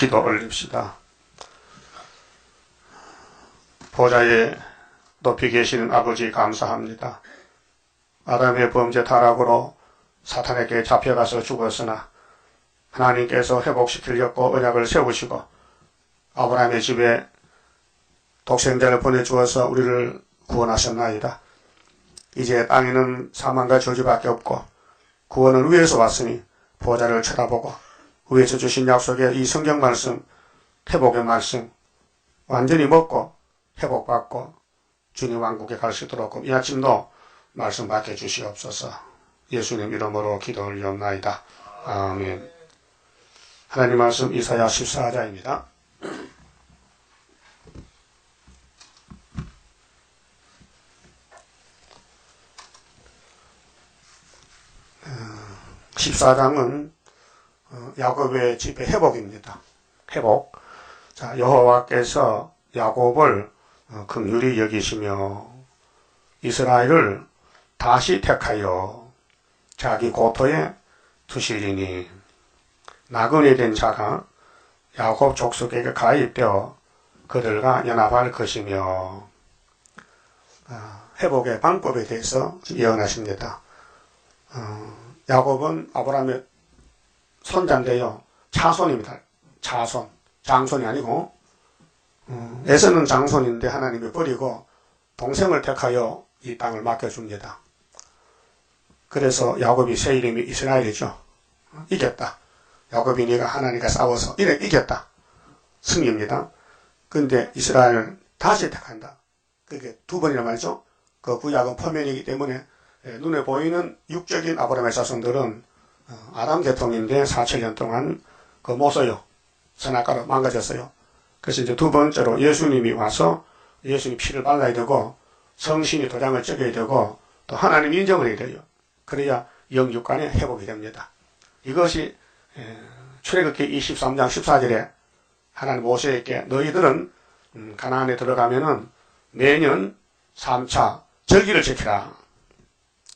기도 올립시다. 보좌에 높이 계시는 아버지 감사합니다. 아담의 범죄 타락으로 사탄에게 잡혀가서 죽었으나 하나님께서 회복시키려고 언약을 세우시고 아브라함의 집에 독생자를 보내주어서 우리를 구원하셨나이다. 이제 땅에는 사망과 저주밖에 없고 구원은 위에서 왔으니 보좌를 쳐다보고 위에서 주신 약속의 이 성경 말씀, 회복의 말씀 완전히 먹고 회복받고 주님 왕국에 갈 수 있도록 이 아침도 말씀 받게 주시옵소서. 예수님 이름으로 기도 올리옵나이다. 아멘. 하나님 말씀 이사야 14장입니다. (14장은) 야곱의 집의 회복입니다. 회복. 자, 여호와께서 야곱을 긍휼히 여기시며 이스라엘을 다시 택하여 자기 고토에 두시리니 나그네 된 자가 야곱 족속에게 가입되어 그들과 연합할 것이며. 회복의 방법에 대해서 예언하십니다. 야곱은 아브라함의 손자인데요. 차손입니다. 차손. 장손이 아니고 에서는 장손인데 하나님이 버리고 동생을 택하여 이 땅을 맡겨줍니다. 그래서 야곱이 새 이름이 이스라엘이죠. 이겼다. 야곱이 네가 하나님과 싸워서 이겼다. 승리입니다. 근데 이스라엘을 다시 택한다. 그게 두 번이란 말이죠. 그 구약은 표면이기 때문에 눈에 보이는 육적인 아브라함의 자손들은 아람 계통인데 4,000년 동안 못 써요. 선악과로 망가졌어요. 그래서 이제 두 번째로 예수님이 와서 예수님 피를 발라야 되고 성신이 도장을 찍어야 되고 또 하나님 인정을 해야 돼요. 그래야 영육간의 회복이 됩니다. 이것이 출애굽기 23장 14절에 하나님 모세에게 너희들은 가나안에 들어가면은 매년 3차 절기를 지키라.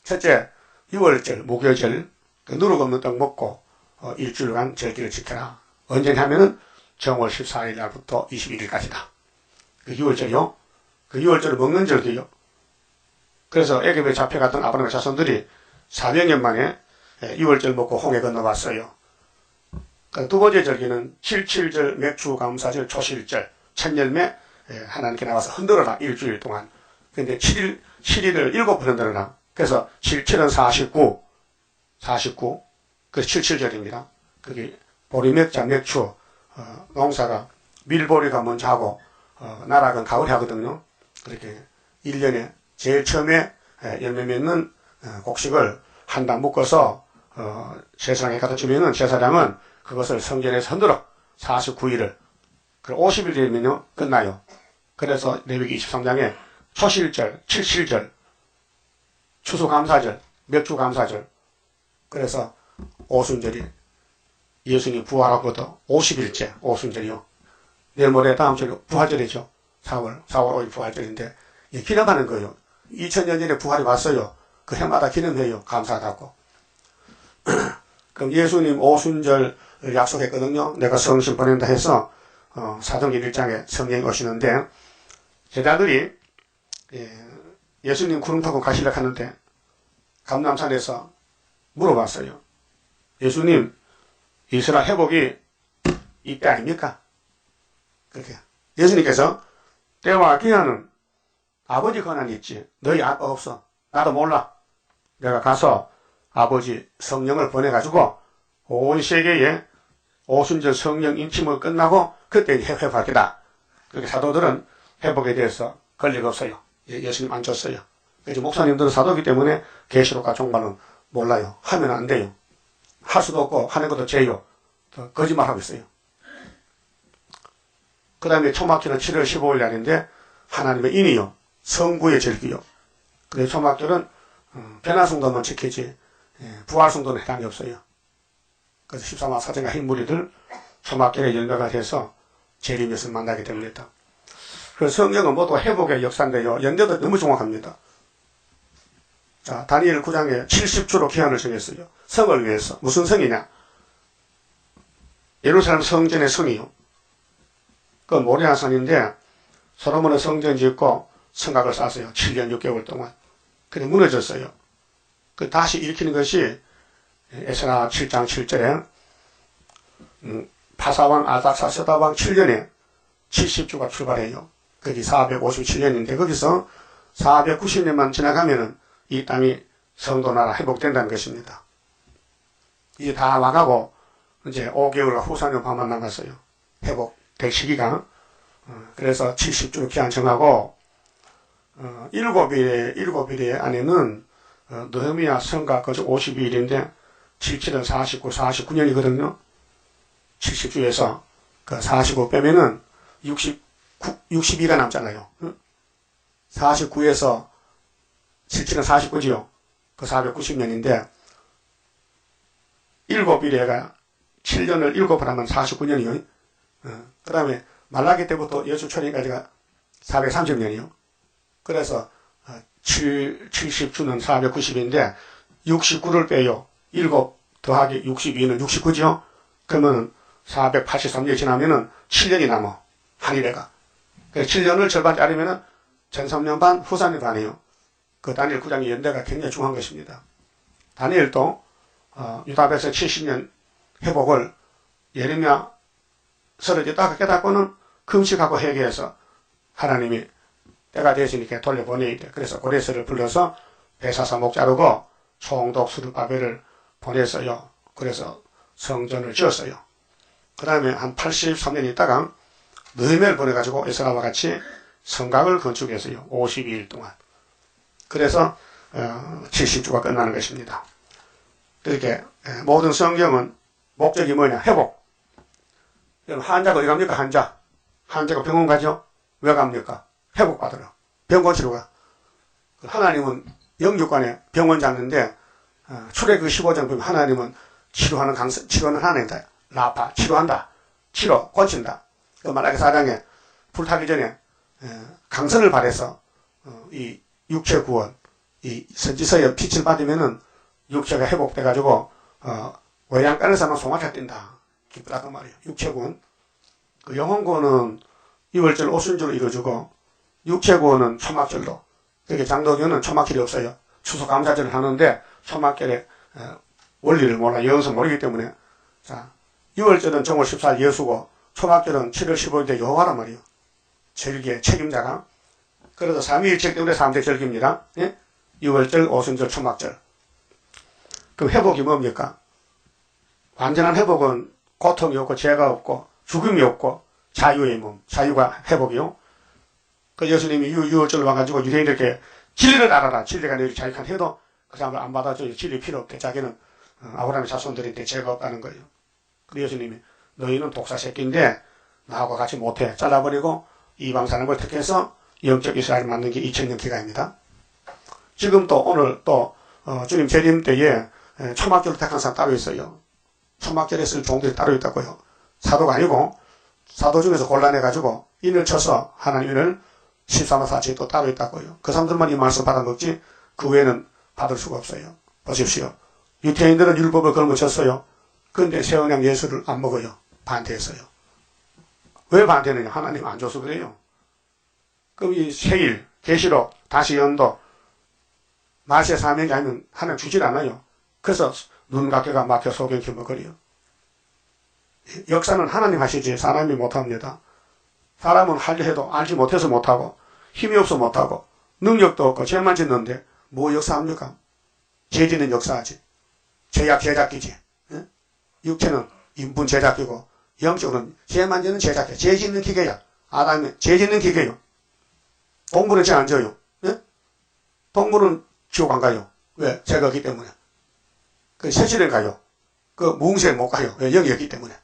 첫째 6월절 무교절 누룩 없는 떡 먹고 일주일간 절기를 지켜라. 언제냐 하면은 정월 14일 날부터 21일까지다. 그 6월절이요. 그 6월절을 먹는 절기요. 그래서 애굽에 잡혀갔던 아브라함의 자손들이 400년 만에 6월절 먹고 홍해 건너왔어요. 두 번째 절기는 77절 맥주 감사절 초실절 천열매 하나님께 나와서 흔들어라 일주일 동안. 근데 7일을 7번 흔들어라. 그래서 77은 49 그래서 77절입니다. 그게 보리맥자 맥주 농사가 밀보리가 먼저 하고 나락은 가을에 하거든요. 그렇게 1년에 제일 처음에 열매 맺는 곡식을 한 단 묶어서 제사장에 갖다 주면은 제사장은 그것을 성전에서 흔들어 49일을 그리고 50일 되면요 끝나요. 그래서 레위기 23장에 초실절, 77절, 추수감사절, 맥주감사절 그래서 오순절이 예수님이 부활하고도 50일째 오순절이요. 내일 모레 다음 주에 부활절이죠. 4월 5일 부활절인데 기념하는 거예요. 2000년 전에 부활이 왔어요. 그 해마다 기념해요. 감사하다고. 그럼 예수님 오순절 약속했거든요. 내가 성신 보낸다 해서 사도행전 1장에 성령이 오시는데 제자들이 예수님 구름 타고 가시려고 하는데 감람산에서 물어봤어요. 예수님 이스라엘 회복이 이때 아닙니까? 그렇게 예수님께서 때와 기한은 아버지 권한이 있지 너희 아빠 없어. 나도 몰라. 내가 가서 아버지 성령을 보내가지고 온 세계에 오순절 성령 인침을 끝나고 그때 회복할 게다. 그렇게 사도들은 회복에 대해서 권리가 없어요. 예수님 안 줬어요. 그래서 목사님들은 사도이기 때문에 계시록과 종말은 몰라요. 하면 안 돼요. 할 수도 없고 하는 것도 죄요. 거짓말하고 있어요. 그 다음에 초막절은 7월 15일 날인데 하나님의 인이요. 성구의 절기요. 그래서 초막절은 변화성도만 지키지 부활성도는 해당이 없어요. 그래서 13화 사제가 흰무리들 초막절에 열매가 돼서 재림에서 만나게 됩니다. 그래서 성경은 모두 회복의 역사인데요. 연대도 너무 정확합니다. 자, 다니엘 9장에 70주로 기한을 정했어요. 성을 위해서. 무슨 성이냐? 예루살렘 성전의 성이요. 그 모리아 산인데 솔로몬의 성전 짓고 성곽을 쌓았어요. 7년 6개월 동안. 근데 무너졌어요. 그 다시 일으키는 것이 에스라 7장 7절에 바사왕 아닥사스다왕 7년에 70주가 출발해요. 그게 457년인데 거기서 490년만 지나가면은 이 땅이 성도 나라 회복된다는 것입니다. 이제 다 와가고 이제 5개월과 후산유파만 남았어요. 회복될 시기가. 그래서 70주로 기한 정하고 7일의 안에는 느헤미야 성가 거주 52일인데 77은 49, 49년이거든요. 70주에서 그 49 빼면은 62가 남잖아요. 49에서 77은 49지요. 그 490년인데 7일에가 7년을 7을 하면 49년이요. 그 다음에 말라기 때부터 여수초년까지가 430년이요. 그래서 70주는 490인데 69를 빼요. 7 더하기 62는 69죠. 그러면 483년이 지나면은 7년이 남아. 한일애가. 그래서 7년을 절반 자르면은 전삼년 반, 후산년 반이에요. 그 다니엘 9장의 연대가 굉장히 중요한 것입니다. 다니엘도 유다백성 70년 회복을 예레미야 쓰러졌다가 깨닫고는 금식하고 회개해서 하나님이 때가 되었으니까 돌려보내야 돼. 그래서 고레스를 불러서 베사사목 자르고 총독 수르바벨을 보냈어요. 그래서 성전을 지었어요. 그 다음에 한 83년 있다가 느헤미야를 보내가지고 에스라와 같이 성곽을 건축했어요. 52일 동안. 그래서 70주가 끝나는 것입니다. 이렇게 모든 성경은 목적이 뭐냐? 회복. 환자가 어디 갑니까? 환자가 병원 가죠? 왜 갑니까? 회복받으러. 병 고치러 가. 하나님은 영육간에 병원 잡는데 출애굽 15장 보면 하나님은 치료하는 치료는 하나님이다. 라파, 치료한다. 치료, 고친다. 그 말라기 4장에 불타기 전에 강선을 발해서 이 육체 구원, 이 선지서에 빛을 받으면은 육체가 회복돼가지고 외양간에서는 송아지가 뛴다. 기쁘다 그 말이에요. 육체 구원. 그 영혼 구원은 유월절 오순절로 이루어지고 육체 구원은 초막절로. 그렇게 장로교는 초막절이 없어요. 추수감사절을 하는데 초막절의 원리를 몰라 영성 모르기 때문에 자 유월절은 정월 14일 예수고 초막절은 7월 15일에 여호와란 말이에요. 절기의 책임자가. 그래서 삼위일체 때문에 3대 절기입니다. 예? 유월절, 오순절, 초막절. 그럼 회복이 뭡니까? 완전한 회복은 고통이 없고 죄가 없고 죽음이 없고 자유의 몸, 자유가 회복이요. 그 예수님이 유월절 와가지고 유대인들께 진리를 알아라. 진리가 너희를 자유한 해도 그 사람을 안 받아줘요. 진리 필요 없대. 자기는 아브라함의 자손들인데 죄가 없다는 거예요. 그 예수님이 너희는 독사 새끼인데 나하고 같이 못해. 잘라버리고 이방 사람을 택해서 영적 이스라엘을 만든 게 2000년 기가입니다. 지금 또 오늘 또 주님 재림 때에 초막절을 택한 사람 따로 있어요. 초막절에 쓸 종들이 따로 있다고요. 사도가 아니고 사도 중에서 곤란해가지고 인을 쳐서 하나님 인을 13화사치 또 따로 있다고요. 그 사람들만 이 말씀 받아먹지 그 외에는 받을 수가 없어요. 보십시오. 유태인들은 율법을 걸어쳤어요. 그런데 세언양 예수를 안 먹어요. 반대했어요. 왜 반대느냐? 하나님 안 줘서 그래요. 그럼 이 세일, 계시록, 다시 연도, 마세 사명이 아니면 하나님 주질 않아요. 그래서 눈각개가 막혀 소경 기먹거려요. 역사는 하나님 하시지 사람이 못합니다. 사람은 하려 해도 알지 못해서 못하고 힘이 없어 못하고 능력도 없고 죄만 짓는데 뭐 역사합니까? 죄 짓는 역사하지. 죄약 제작기지. 예? 육체는 인분 제작기고 영적으로는 죄만 짓는 제작기. 죄 짓는 기계야. 아담이 죄 짓는 기계요. 동물은 죄 안 져요. 예? 동물은 지옥 안 가요. 왜? 죄가 없기 때문에. 그 세실에 가요. 그 무웅시에 못 가요. 왜? 영이 없기 때문에.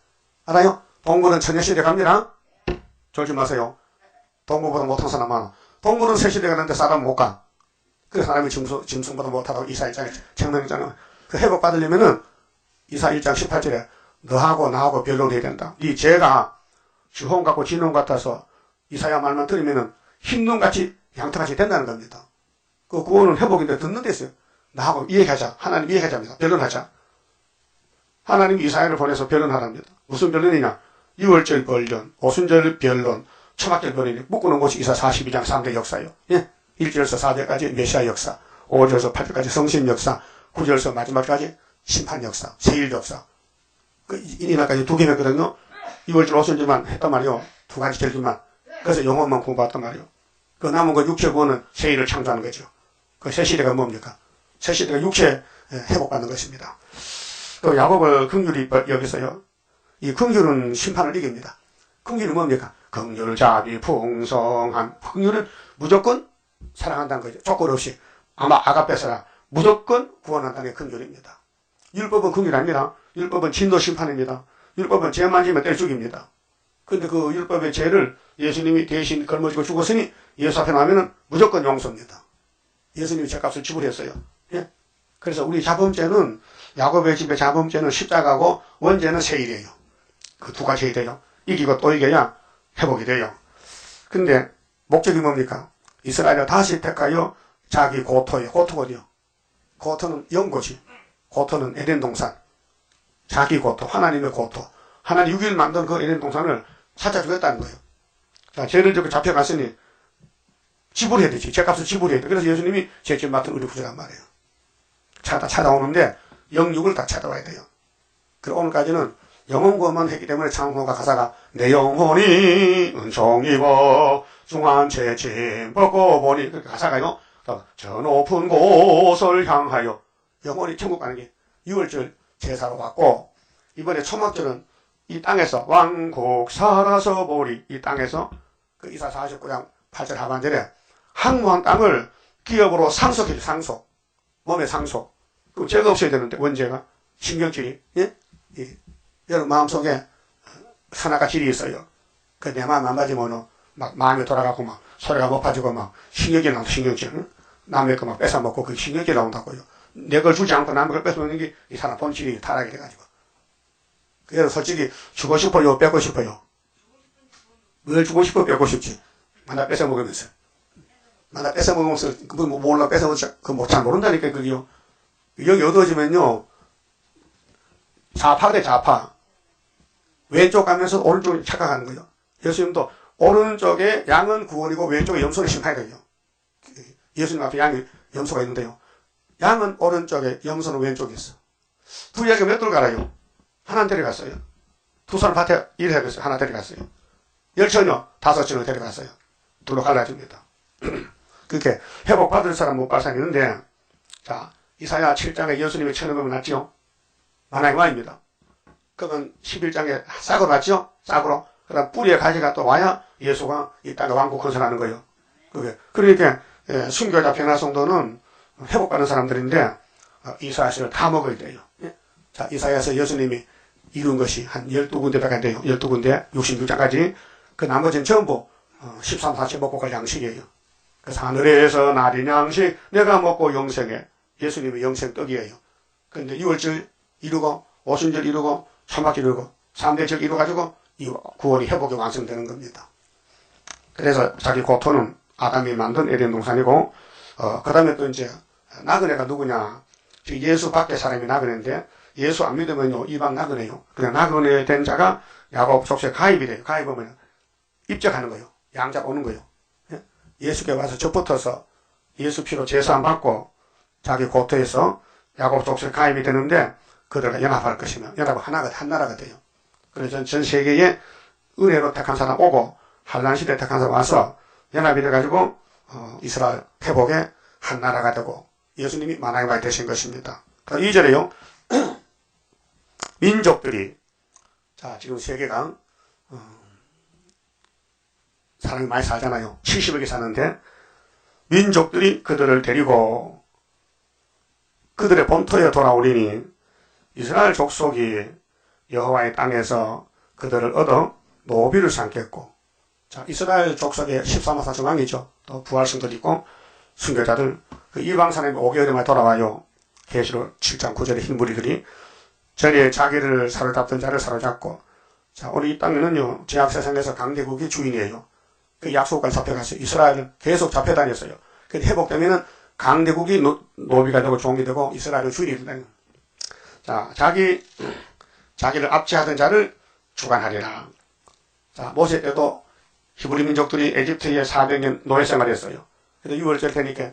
알아요? 동물은 천년시대 갑니다. 졸지 마세요. 동물보다 못한 사람 많아. 동물은 세실에 가는데 사람은 못 가. 그래서 사람이 짐승보다 못하다고 이사 1장에 책명했잖아. 그 회복 받으려면은 이사 1장 18절에 너하고 나하고 변론해야 된다. 이 죄가 주홍 같고 진홍 같아서 이사야 말만 들으면은 흰눈같이 양털같이 된다는 겁니다. 그 구원은 회복인데 듣는 데 있어요. 나하고 이야기하자. 하나님 이야기하자입니다. 변론하자. 하나님이 이사야를 보내서 변론하랍니다. 무슨 변론이냐? 6월절 변론, 오순절 변론, 초막절 변론이 묶어놓은 것이 이사 42장 3대 역사예요. 예? 1절에서 4절까지 메시아 역사, 5절에서 8절까지 성신 역사, 9절에서 마지막까지 심판 역사, 세일 역사. 이날까지 두 개였거든요. 6월절 오순절만 했단 말이요. 두 가지 절기만. 그래서 영혼만 공부했단 말이요. 그 남은 거 육체 구원은 세일을 창조하는 거죠. 그 새 시대가 뭡니까? 새 시대가 육체 회복받는 것입니다. 또 야곱을 긍휼히 여기서요. 이 긍휼은 심판을 이깁니다. 긍휼은 뭡니까? 긍휼, 자비, 풍성함. 긍휼은 무조건 사랑한다는 거죠. 조건 없이. 아마 아가페서라 무조건 구원한다는 게 긍휼입니다. 율법은 긍휼 아닙니다. 율법은 진노 심판입니다. 율법은 죄만 지면 때려 죽입니다. 근데 그 율법의 죄를 예수님이 대신 걸머지고 죽었으니 예수 앞에 나오면 무조건 용서입니다. 예수님이 죄값을 지불했어요. 예? 그래서 우리 자범죄는 야곱의 집의 자범죄는 십자가고 원죄는 세일이에요. 그 두 가지 해야 돼요. 이기고 또 이겨야 회복이 돼요. 근데 목적이 뭡니까? 이스라엘을 다시 택하여 자기 고토에, 고토가 어디요? 고토는 영고지. 고토는 에덴 동산. 자기 고토, 하나님의 고토. 하나님 6일 만든 그 에덴 동산을 찾아주겠다는 거예요. 자, 죄를 짓고 잡혀갔으니 지불해야 되지. 죄값을 지불해야 돼. 그래서 예수님이 죄집 맡은 우리 구주란 말이에요. 찾아오는데 영육을 다 찾아와야 돼요. 그리고 오늘까지는 영혼구원만 했기 때문에 창호가 가사가 내 영혼이 은총 입어 중한 채짐 벗고 보니 그 가사가요. 저 높은 곳을 향하여 영혼이 천국 가는 게 6월절 제사로 받고 이번에 초막절은 이 땅에서 왕국 살아서 보리 이 땅에서 그 이사 49장 8절 하반절에 항무한 땅을 기업으로 상속해줘. 상속. 몸의 상속. 그럼 죄가 없어야 되는데 원죄가 신경질이 예? 여러분 마음속에 산화가 질이 있어요. 그 내 마음 안 맞으면 막 마음이 돌아가고 막 소리가 높아지고 막 신경질 나온다. 신경질. 응? 남의 거 막 뺏어먹고 그 신경질 나온다고요. 내 걸 주지 않고 남의 걸 뺏어먹는 게 이 사람 본질이 타락이 돼가지고. 그래서 솔직히 주고 싶어요? 뺏고 싶어요? 뭘 주고 싶어? 뺏고 싶지. 만나 뺏어먹으면서. 만나 뺏어먹으면서 그거 몰라 뺏어먹으면서 그거 잘 모른다니까 그게요. 여기 어두워지면요. 좌파가 돼 좌파. 왼쪽 가면서 오른쪽을 착각하는 거예요. 예수님도 오른쪽에 양은 구원이고 왼쪽에 염소는 심판이거든요. 예수님 앞에 양이 염소가 있는데요. 양은 오른쪽에 염소는 왼쪽에 있어. 두 이야기가 몇 돌 갈아요? 하나 데려갔어요. 두 사람 밭에 일해야겠어요. 하나 데려갔어요. 10처녀 5처녀 데려갔어요. 둘로 갈라집니다. 그렇게 회복받을 사람 못 받을 사람이 있는데 자 이사야 7장에 예수님의 천연금을 났지요. 만화의 와입니다. 그건 11장에 싹으로 났죠. 싹으로. 그 다음 뿌리에 가지가 또 와야 예수가 이 땅에 왕국 건설하는 거예요. 그게. 그러니까 순교자 변화성도는 회복받는 사람들인데 이사야서를 다 먹어야 돼요. 예? 자 이사야서 예수님이 이룬 것이 한 12군데밖에 안 돼요. 12군데 66장까지. 그 나머지는 전부 13, 14 먹고 갈 양식이에요. 그래서 하늘에서 나린 양식 내가 먹고 영생해. 예수님의 영생 떡이에요. 그런데 6월절 이루고 오순절 이루고 초막절 이루고 3대절 이루어가지고 이 구원이 회복이 완성되는 겁니다. 그래서 자기 고토는 아담이 만든 에덴 동산이고 그 다음에 또 이제 나그네가 누구냐. 예수 밖에 사람이 나그네인데 예수 안 믿으면요 이방 나그네요. 그냥 나그네 된 자가 야곱 족속에 가입이 돼요. 가입하면 입적하는 거예요. 양자가 오는 거예요. 예? 예수께 와서 접붙어서 예수 피로 제사함 받고 자기 고토에서 야곱 족속에 가입이 되는데 그들과 연합할 것이며 연합은 하나가 한 나라가 돼요. 그래서 전 세계에 은혜로 택한 사람 오고 한란 시대 택한 사람 와서 연합이 돼가지고 이스라엘 회복의 한 나라가 되고 예수님이 만왕의 말이 되신 것입니다. 2절에요. 민족들이 자 지금 세계가 사람이 많이 살잖아요. 70억이 사는데 민족들이 그들을 데리고 그들의 본토에 돌아오리니 이스라엘 족속이 여호와의 땅에서 그들을 얻어 노비를 삼겠고 자 이스라엘 족속의 13만 4천 왕이죠. 또 부활성들 있고 순교자들 그 이방 사람이 5개월에 많이 돌아와요. 계시록 7장 9절의 흰 무리들이 전에 자기를 사로잡던 자를 사로잡고 자 우리 이 땅에는요 제약 세상에서 강대국이 주인이에요. 그 약속까지 잡혀갔어요. 이스라엘은 계속 잡혀다녔어요. 근데 회복되면은 강대국이 노비가 되고 종이 되고 이스라엘은 주인이 된다. 자 자기를 압제하던 자를 주관하리라. 자, 모세 때도 히브리 민족들이 에집트에 400년 노예 생활했어요. 그래서 6월절 되니까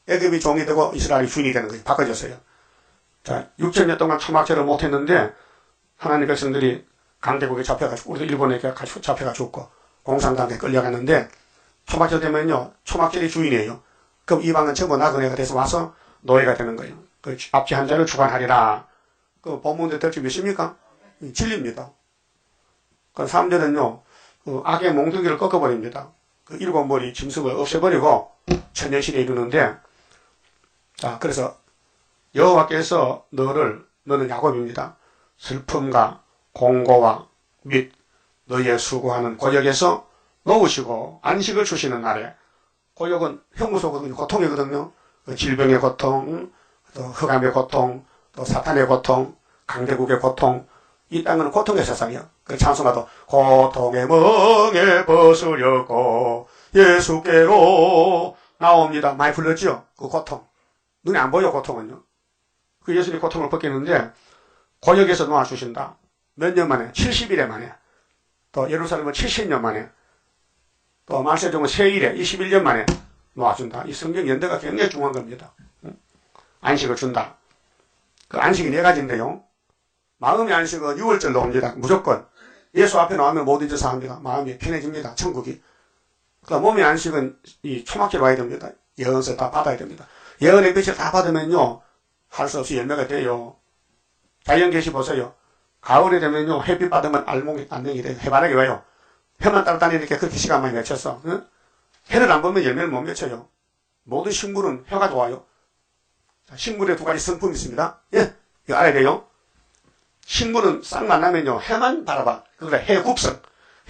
애굽이 종이 되고 이스라엘이 주인이 되는 거예요. 바꿔졌어요. 자, 6천년 동안 초막절을 못했는데 하나님 백성들이 강대국에 잡혀가지고 우리도 일본에 잡혀가 죽고 공산당에 끌려갔는데 초막절 되면요 초막절이 주인이에요. 그럼 이방은 전부 나그네가 돼서 와서 노예가 되는 거예요. 그 앞지 한 자를 주관하리라. 그 본문대 될지 몇입니까? 진리입니다. 그 사람들은요 그 악의 몽둥이를 꺾어버립니다. 그 일곱 머리 짐승을 없애버리고 천년시대에 이르는데 자 그래서 여호와께서 너는 야곱입니다. 슬픔과 공고와 및 너의 수고하는 고역에서 놓으시고 안식을 주시는 날에 고역은 형무소거든요. 고통이거든요. 질병의 고통, 또 흑암의 고통, 또 사탄의 고통, 강대국의 고통. 이 땅은 고통의 세상이야. 그 찬송가도 고통의 멍에 벗으려고 예수께로 나옵니다. 많이 불렀죠? 그 고통. 눈에 안 보여 고통은요. 그 예수님이 고통을 벗기는데 고역에서 놓아주신다. 몇 년 만에? 70일에 만에. 또 예루살렘은 70년 만에. 또 말세종은 세일에 21년 만에 놓아준다. 이 성경 연대가 굉장히 중요한 겁니다. 안식을 준다. 그 안식이 네 가지인데요. 마음의 안식은 6월절로 옵니다. 무조건. 예수 앞에 나오면 모든 짓을 합니다. 마음이 편해집니다. 천국이. 그다음 몸의 안식은 이 초막절 와야 됩니다. 예언서 다 받아야 됩니다. 예언의 빛을 다 받으면요. 할 수 없이 열매가 돼요. 자연계시 보세요. 가을이 되면요. 햇빛 받으면 안녕이 돼요. 해바라기 와요. 해만 따라다니니까 그렇게 시간 많이 맺혔어. 응? 해를 안 보면 열매를 못 맺혀요. 모든 식물은 해가 좋아요. 식물에 두 가지 성품이 있습니다. 예? 이거 알아야 돼요. 식물은 싹 만나면요. 해만 바라봐. 그래 해굽성.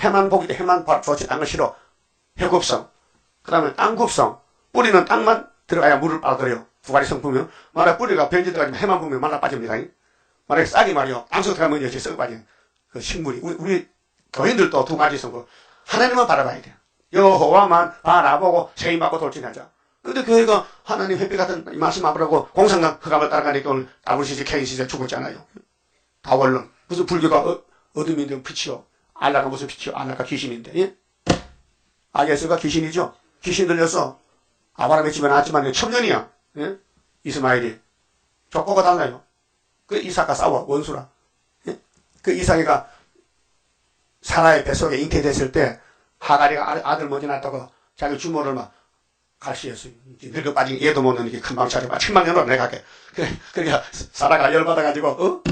해만 보기 때 해만 좋지 않은 거 싫어. 해굽성. 그 다음에 땅굽성. 뿌리는 땅만 들어가야 물을 빨아들여요. 두 가지 성품이요. 만약 뿌리가 변질 들어가지면 해만 보면 말라 빠집니다. 만약에 싹이 말이요. 땅속 들어가면 이제 썩어 빠진 그 식물이. 우리 교인들도 두 가지 성품. 하나님만 바라봐야 돼요. 여호와만 바라보고 세임받고 돌진하자. 근데 교회가 하나님 햇빛 같은 말씀 안 바라고 공산당 흑암을 따라가니까 오늘 아브시지 케이시제 죽었잖아요. 다원론. 무슨 불교가 어둠인데 빛이요. 알라가 무슨 빛이요. 알라가 귀신인데. 예? 아게스가 귀신이죠. 귀신 들려서 아브라함의 집에 나왔지만 첩년이야. 예? 이스마엘이. 족보가 달라요. 그 이삭과 싸워. 원수라. 예? 그 이삭이가 사라의 뱃속에 잉태됐을 때 하가리가 아들 먼저 낳았다고 자기 주모를 막 갈시했어요. 늙어 빠진 얘도 못 넣는 게 금방 차려봐. 7만 년으로 내가 할게. 그러니까 사라가 열받아가지고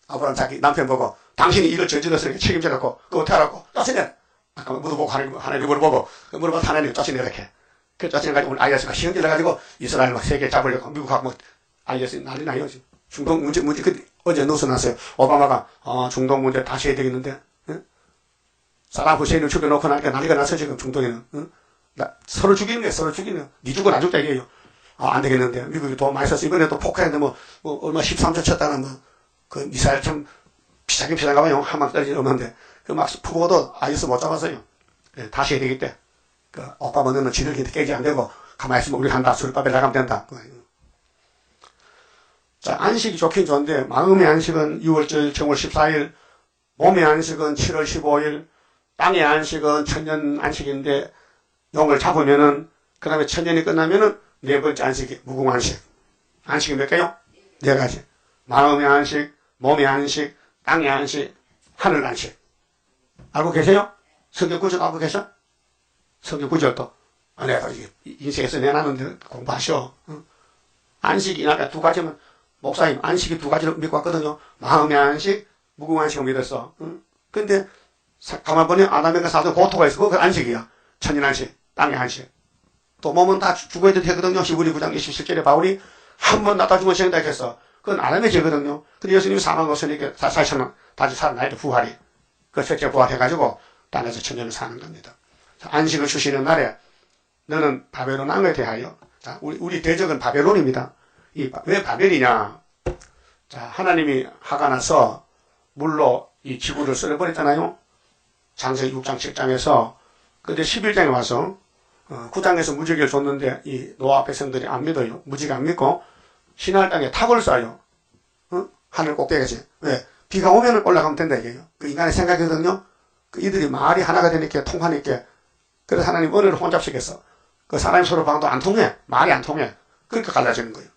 아브라함 자기 남편 보고 당신이 이걸 저질렀으니까 책임져 놓고 그거 어떻게 하라고 쫓아내. 아까 물어보고 하나님 물어보고 물어보고 하나님 쫓아내 이렇게. 그 쫓아내가지고 오늘 IS가 시험 들려가지고 이스라엘 막 세계 잡으려고 미국하고 뭐 IS 난리 나요. 중동 문제 어제 뉴스 났어요. 오바마가 중동 문제 다시 해야 되겠는데 사람 후세인을 죽여놓고 나니까 난리가 났어 지금 중동에는. 응? 서로 죽이는 거야. 서로 죽이는 거야. 니 죽고 나 죽자 이게요. 안 되겠는데. 미국이 돈 많이 썼어. 이번에 또 폭파했는데 얼마 13조 쳤다는 그 미사일 좀 비싼가 봐요. 한 방 떨어지는 없는데. 그 막 푸고도 아이스 못 잡았어요. 네, 다시 해야 되겠대. 그 오빠만 넣는 지들끼리 깨지 안 되고 가만히 있으면 우리 한다. 술밥에 나가면 된다. 자, 안식이 좋긴 좋은데 마음의 안식은 6월절 정월 14일, 몸의 안식은 7월 15일, 땅의 안식은 천년 안식인데 용을 잡으면은 그 다음에 천년이 끝나면은 네 번째 안식이 무궁안식. 안식이 몇 개요? 네 가지. 마음의 안식, 몸의 안식, 땅의 안식, 하늘 안식. 알고 계세요? 성경 구절 알고 계셔? 성경 구절도 내가 인생에서 내놨는데 공부하셔. 안식이 아까 두 가지면 목사님 안식이 두 가지를 믿고 왔거든요. 마음의 안식, 무궁안식을 믿었어. 근데 가만 보니 아담에게 사도 고토가 있어. 그거 안식이야. 천년 안식, 땅의 안식. 또 몸은 다 죽어야 되거든요. 히브리 9장 27절에 바울이 한 번 낳다 죽으면 생다 했어. 그건 아담의 죄거든요. 근데 예수님이 사망 없으니까 사실은 다시 살아나야 돼. 부활이. 그 첫째 부활해가지고 땅에서 천년을 사는 겁니다. 안식을 주시는 날에 너는 바벨론 왕에 대하여. 자, 우리 대적은 바벨론입니다. 왜 바벨이냐? 자, 하나님이 화가 나서 물로 이 지구를 썰어버렸잖아요. 창세기 6장 7장에서. 근데 11장에 와서 9장에서 무지개를 줬는데 이 노아 백성들이 안 믿어요. 무지개 안 믿고 신할 땅에 탑을 쌓아요. 하늘 꼭대기지. 왜? 비가 오면 올라가면 된다 이게요. 그 인간의 생각이거든요. 그 이들이 말이 하나가 되니까 통하니까. 그래서 하나님 언어를 혼잡시켰어. 그 사람이 서로 방도 안 통해. 말이 안 통해. 그러니까 갈라지는 거예요.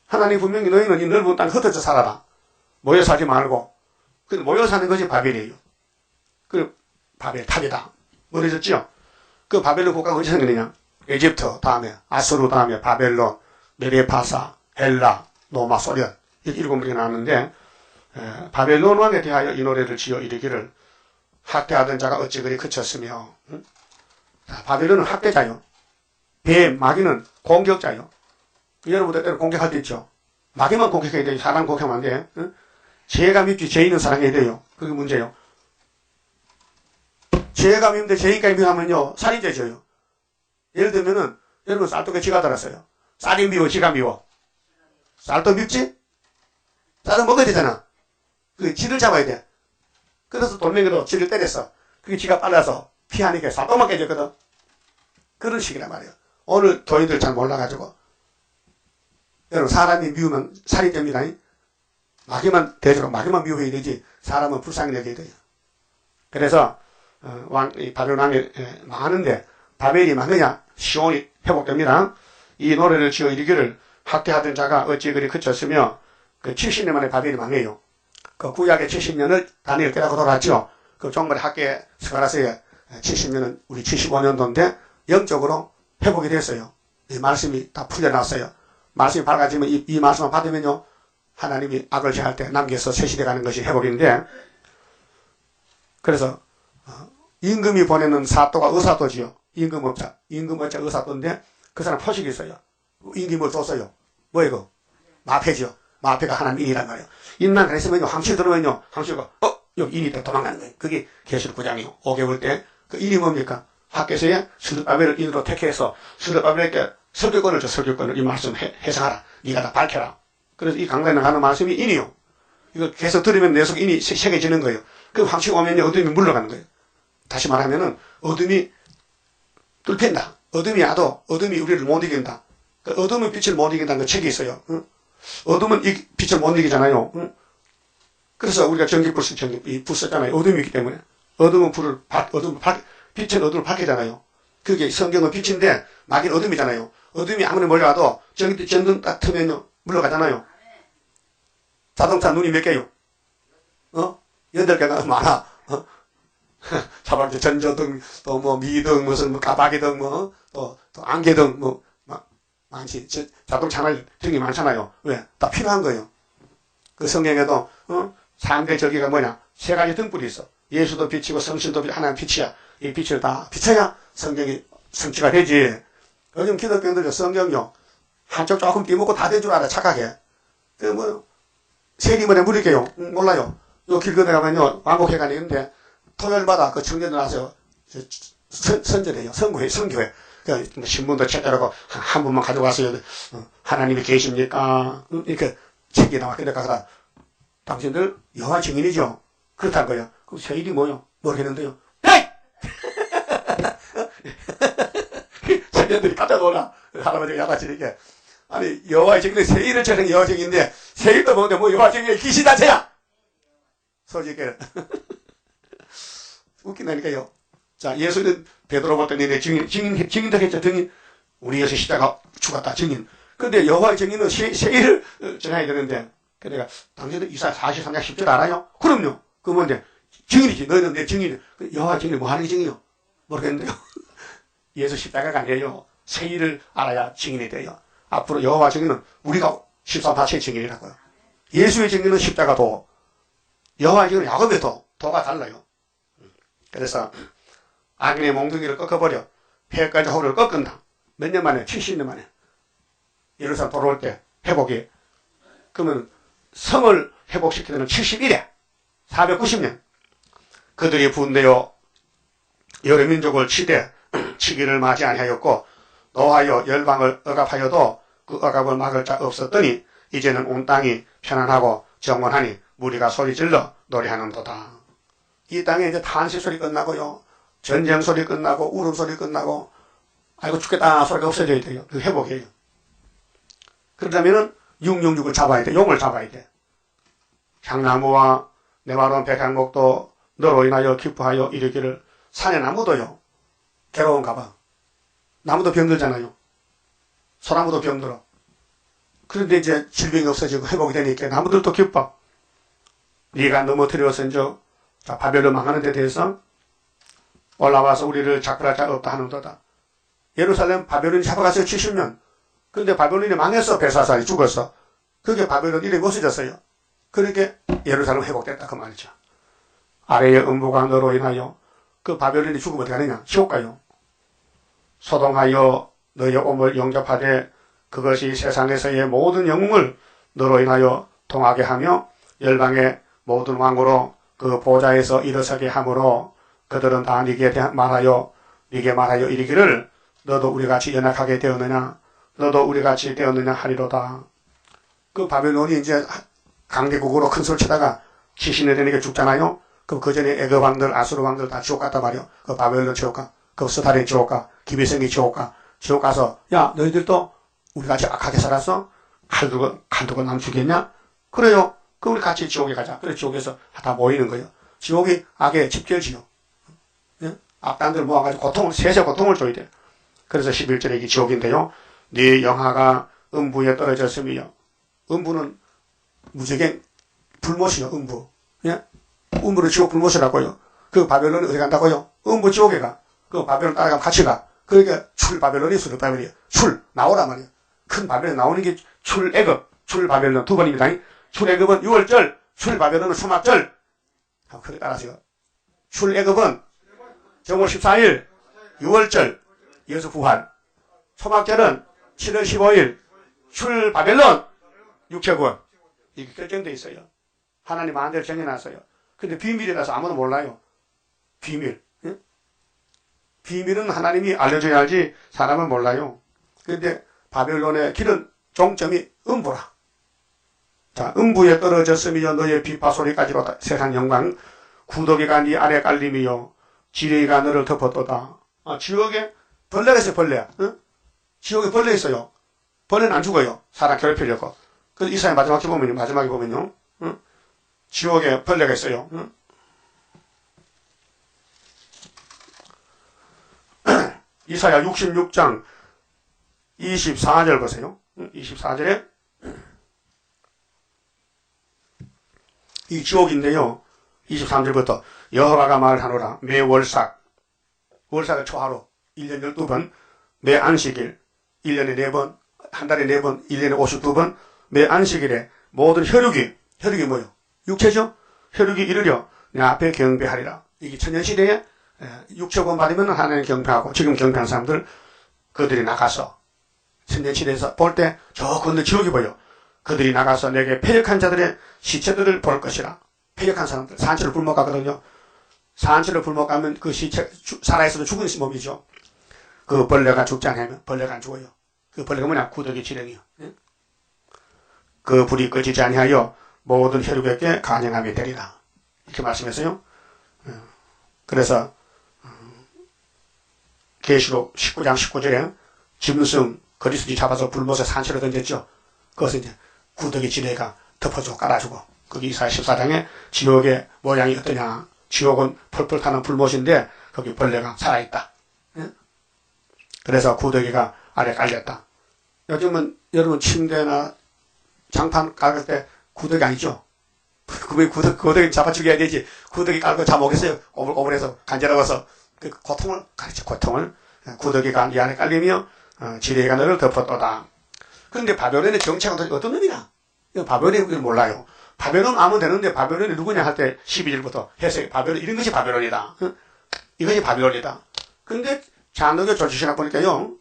하나님 분명히 너희는 이 넓은 땅에 흩어져 살아라. 모여 살지 말고. 근데 모여 사는 것이 바벨이에요. 그 바벨 탑이다. 멀어졌죠? 그 바벨론 국가가 어디서 생겼느냐? 에집트 다음에 아수르 다음에 바벨론, 메레파사, 헬라, 로마, 소련 이렇게 7명이 나왔는데 바벨론 왕에 대하여 이 노래를 지어 이르기를 학대하던 자가 어찌 그리 그쳤으며 바벨론은 학대자요. 마귀는 공격자요. 여러분들 때로 공격할 때 있죠. 마귀만 공격해야 돼요. 사람 공격하면 안 돼. 죄가 밉지 죄인은 사랑해야 돼요. 그게 문제예요. 죄가 밉는데 죄인까지 미워하면요 살인죄죠. 예를 들면은 여러분 쌀떡에 쥐가 달았어요. 쌀이 미워 쥐가 미워. 쌀도 밉지? 쌀은 먹어야 되잖아. 그 쥐를 잡아야 돼. 그래서 돌멩이로 쥐를 때렸어. 그게 쥐가 빨라서 피하니까 쌀떡만 깨졌거든. 그런 식이란 말이에요. 오늘 도인들 잘 몰라가지고 여러분 사람이 미우면 살인죄입니다. 마귀만 대적으로 마귀만 미워해야 되지 사람은 불쌍히 여겨야 돼요. 그래서 바벨론 왕이 망하는데 바벨이 망하냐 시온이 회복됩니다. 이 노래를 지어 이르기를 학대하던 자가 어찌 그리 그쳤으며 그 70년 만에 바벨이 망해요. 그 구약의 70년을 다니엘 깨닫고 돌아왔죠. 그 종말의 학계 스가랴서의 70년은 우리 75년도인데 영적으로 회복이 됐어요. 이 말씀이 다 풀려났어요. 말씀이 밝아지면 이 말씀을 받으면요 하나님이 악을 제할 때 남겨서 세시돼 가는 것이 회복인데 그래서 임금이 보내는 사또가 의사또지요. 임금업자 의사또인데 그 사람 표식이 있어요. 임금을 줬어요. 뭐 이거? 마패죠. 마패가 하나님 인이란 말이에요. 인만 그랬으면요 황실 들어오면요 황실가 여기 인이 또 도망가는 거예요. 그게 계시록 9장이요. 5개월 때 그 인이 뭡니까? 학교에서의 스룹바벨을 인으로 택해서 스룹바벨에게 설교권을 줘. 설교권을 이 말씀 해석하라. 네가 다 밝혀라. 그래서 이 강단에 나가는 말씀이 인이요. 이거 계속 들으면 내 속에 인이 새겨지는 거예요. 그 황치가 오면요 어둠이 물러가는 거예요. 다시 말하면은 어둠이 뚫힌다. 어둠이 와도 어둠이 우리를 못 이긴다. 그 어둠은 빛을 못 이긴다는 그 책이 있어요. 응? 어둠은 이 빛을 못 이기잖아요. 응? 그래서 우리가 전기불 썼잖아요. 어둠이 있기 때문에. 어둠은 빛은 어둠을 밝히잖아요. 그게 성경은 빛인데 마귀는 어둠이잖아요. 어둠이 아무리 몰려와도 전등 딱 트면 물러가잖아요. 자동차 눈이 몇 개요? 8개가 많아. 자동차 전조등, 또 뭐 미등, 무슨 가바기등, 또 안개등, 많지. 자동차 하나 등이 많잖아요. 왜? 다 필요한 거예요. 그 성경에도, 3대 절기가 뭐냐? 3가지 등불이 있어. 예수도 빛이고 성신도 하나님 빛이야. 이 빛을 다 비춰야 성경이 성취가 되지. 요즘 기독교인들도 성경요. 한쪽 조금 띄먹고 다 된 줄 알아, 착하게. 세리머리에 물을게요. 몰라요. 요 길 건너가면요, 왕복회관이 있는데, 토요일마다 그 청년들 나서 선전해요. 선교회. 그 신문도 책자라고 한 분만 가져가세요. 하나님이 계십니까? 이렇게 책이 나와. 근데 가서 당신들 여호와 증인이죠? 그렇다는 거예요. 그럼 세일이 뭐요? 모르겠는데요. 에이! 청년들이 깜짝 놀라. 할아버지가 야같이 이렇게. 아니, 여호와의 증인은 세일을 쳐는 여호와 증인인데, 세일도 뭔데 뭐 여호와 증인의 귀신 자체야! 솔직히. 웃긴다니까요. 자, 예수는 베드로 볼 때 너네 증인도 했죠. 증인. 우리 예수 십자가 죽었다. 증인. 근데 여호와의 증인은 세일을 전해야 되는데, 그러니까 당신들 이사야 43장 10절 알아요? 그럼요. 그 뭔데? 증인이지. 너희는 내 증인. 여호와의 증인이 뭐 하는 증인이요? 모르겠는데요. 예수 십자가가 아니에요. 세일을 알아야 증인이 돼요. 앞으로 여호와 증인은 우리가 13파체의 증인이라고요. 예수의 증인은 십자가도, 여호와의 증인은 야곱의 도가 달라요. 그래서 악인의 몽둥이를 꺾어버려 해까지 호를 꺾은다. 몇 년 만에? 70년 만에. 예루살렘 돌아올 때 회복이. 그러면 성을 회복시키는 71회 490년 그들이 분대어 여러 민족을 치되 치기를 맞이 아니하였고 노하여 열방을 억압하여도 그 억압을 막을 자 없었더니 이제는 온 땅이 편안하고 정원하니 무리가 소리질러 노래하는도다. 이 땅에 이제 탄식 소리 끝나고요. 전쟁 소리 끝나고 울음 소리 끝나고 아이고 죽겠다 소리가 없어져야 돼요. 그 회복이에요. 그러려면은 666을 잡아야 돼. 용을 잡아야 돼. 향나무와 네마론 백향목도 너로 인하여 기뻐하여 이르기를 산의 나무도요 괴로운가 봐. 나무도 병들잖아요. 소나무도 병들어. 그런데 이제 질병이 없어지고 회복이 되니까 나무들도 기뻐. 네가 넘어뜨려서 이제 바벨론 망하는 데 대해서 올라와서 우리를 잡으라 자 없다 하는도다. 예루살렘 바벨론이 잡아갔어요. 70년. 근데 바벨론이 망해서 벨사살이 죽었어. 그게 바벨론 이름이 없어졌어요. 그렇게 예루살렘 회복됐다 그 말이죠. 아래의 음부가 너로 인하여 그 바벨론이 죽으면 어떻게 하느냐? 지옥 가요. 소동하여 너의 오물 영접하되 그것이 세상에서의 모든 영웅을 너로 인하여 통하게 하며 열방의 모든 왕으로 그 보좌에서 일어서게 하므로 그들은 다 네게 말하여 이르기를 너도 우리같이 연약하게 되었느냐 너도 우리같이 되었느냐 하리로다. 그 바벨론이 이제 강대국으로 큰 소리 치다가 70년 되니까 죽잖아요. 그럼 그 전에 애굽 왕들 아수르 왕들 다 지옥 갔단 말이요. 그 바벨론 지옥 가. 그 스타린 지옥 가. 기비생이 지옥 가. 지옥 가서 야 너희들도 우리같이 악하게 살았어? 칼 두고 남 죽였냐? 그래요. 그럼 우리 같이 지옥에 가자. 그래 지옥에서 다 모이는 거예요. 지옥이 악의 집결지요. 예? 악단들 모아가지고 세세 고통을 줘야 돼요. 그래서 11절에 이게 지옥인데요. 네 영하가 음부에 떨어졌으며 음부는 무지개 불못이요. 음부. 예? 음부는 지옥 불못이라고요. 그 바벨론이 어디 간다고요? 음부 지옥에 가. 그 바벨론 따라가면 같이 가. 그러니까 출 바벨론이 수르 바벨이에요. 출 나오란 말이에요. 큰 바벨론 나오는 게 출애굽, 출 바벨론 두 번입니다. 출애굽은 6월절, 출 바벨론은 초막절. 그렇게 따라하세요. 출애굽은 정월 14일, 6월절, 예수 부활. 초막절은 7월 15일, 출 바벨론, 육체군. 이게 결정되어 있어요. 하나님 마음대로 정해놨어요. 근데 비밀이라서 아무도 몰라요. 비밀. 예? 비밀은 하나님이 알려줘야 알지 사람은 몰라요. 근데 바벨론의 길은 종점이 음부라. 자, 음부에 떨어졌으며 너의 비파 소리까지로 세상 영광 구더기가 네 아래 깔림이요 지뢰가 너를 덮었도다. 지옥에 벌레가 있어요. 벌레. 응? 지옥에 벌레 있어요. 벌레는 안 죽어요. 사람 괴롭히려고. 그래서 이사야 마지막에 보면요. 응? 지옥에 벌레가 있어요. 응? 이사야 66장 24절 보세요. 24절에 이 지옥인데요. 23절부터 여호와가 말하노라. 매 월삭 월삭을 초하루 1년 12번 매 안식일 1년에 4번 한 달에 4번 1년에 52번 매 안식일에 모든 혈육이 뭐요? 육체죠? 혈육이 이르려 내 앞에 경배하리라. 이게 천년시대에 육체권 받으면 하나님 경배하고 지금 경배하는 사람들 그들이 나가서 천년시대에서 볼 때 저 건너 지옥이 보여. 그들이 나가서 내게 패역한 자들의 시체들을 볼 것이라. 패역한 사람들 산채로 불목가거든요. 산채로 불목가면 그 시체 살아있어도 죽은 몸이죠. 그 벌레가 죽지 않으면 벌레가 안 죽어요. 그 벌레가 뭐냐? 구더기 지렁이요. 예? 그 불이 꺼지지 아니하여 모든 혈육에게 간영하게 되리라. 이렇게 말씀했어요. 그래서 계시록 19장 19절에 짐승 거리수지 잡아서 불못에 산채로 던졌죠. 그것을 이제 구더기 지뢰가 덮어주고 깔아주고 거기 이사야 14장에 지옥의 모양이 어떠냐. 지옥은 펄펄 타는 불못인데 거기 벌레가 살아있다. 예? 그래서 구더기가 아래 깔렸다. 요즘은 여러분 침대나 장판 깔을 때 구더기 아니죠? 그왜 구더기 잡아 죽여야 되지. 구더기 깔고 잠 오겠어요. 오물오물해서 간지러워서 그 고통을 가르쳐. 고통을. 구더기가 이 안에 깔리며 지뢰가 너를 덮었도다. 그런데 바벨론의 정체가 어떤 놈이냐? 바벨론이 몰라요. 바벨론 아면 되는데 바벨론이 누구냐 할 때 12절부터 해석이 바벨론 이런 것이 바벨론이다. 이것이 바벨론이다. 근데 장로교 조지시나 보니까요.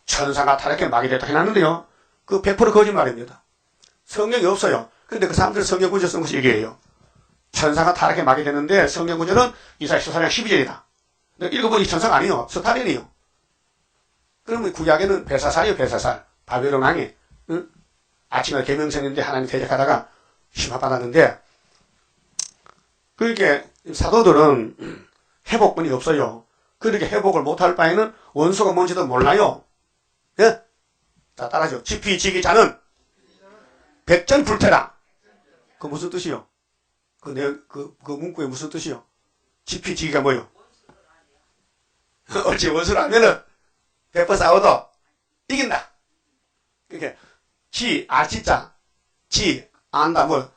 천사가 타락해 마귀 됐다 해놨는데요. 그 100% 거짓말입니다. 성경이 없어요. 근데 그 사람들 성경 구절 쓴 것이 이게예요. 천사가 타락해 마귀 됐는데 성경 구절은 이사야 14장 12절이다. 읽어보니 천사가 아니에요. 스타린이요. 그러면 구약에는 벨사살이에요. 벨사살. 바벨론 왕이. 응? 아침에 계명성인데 하나님 대적하다가 심판받았는데 그렇게 사도들은 회복권이 없어요. 그렇게 회복을 못할 바에는 원수가 뭔지도 몰라요. 예? 자, 따라하죠. 지피지기 자는 백전불태라. 그 무슨 뜻이요? 그 문구에 무슨 뜻이요? 지피지기가 뭐요? 옳지, 원수를 하면은 100번 싸워도 이긴다. 그게 지자, 지, 안다, 뭐,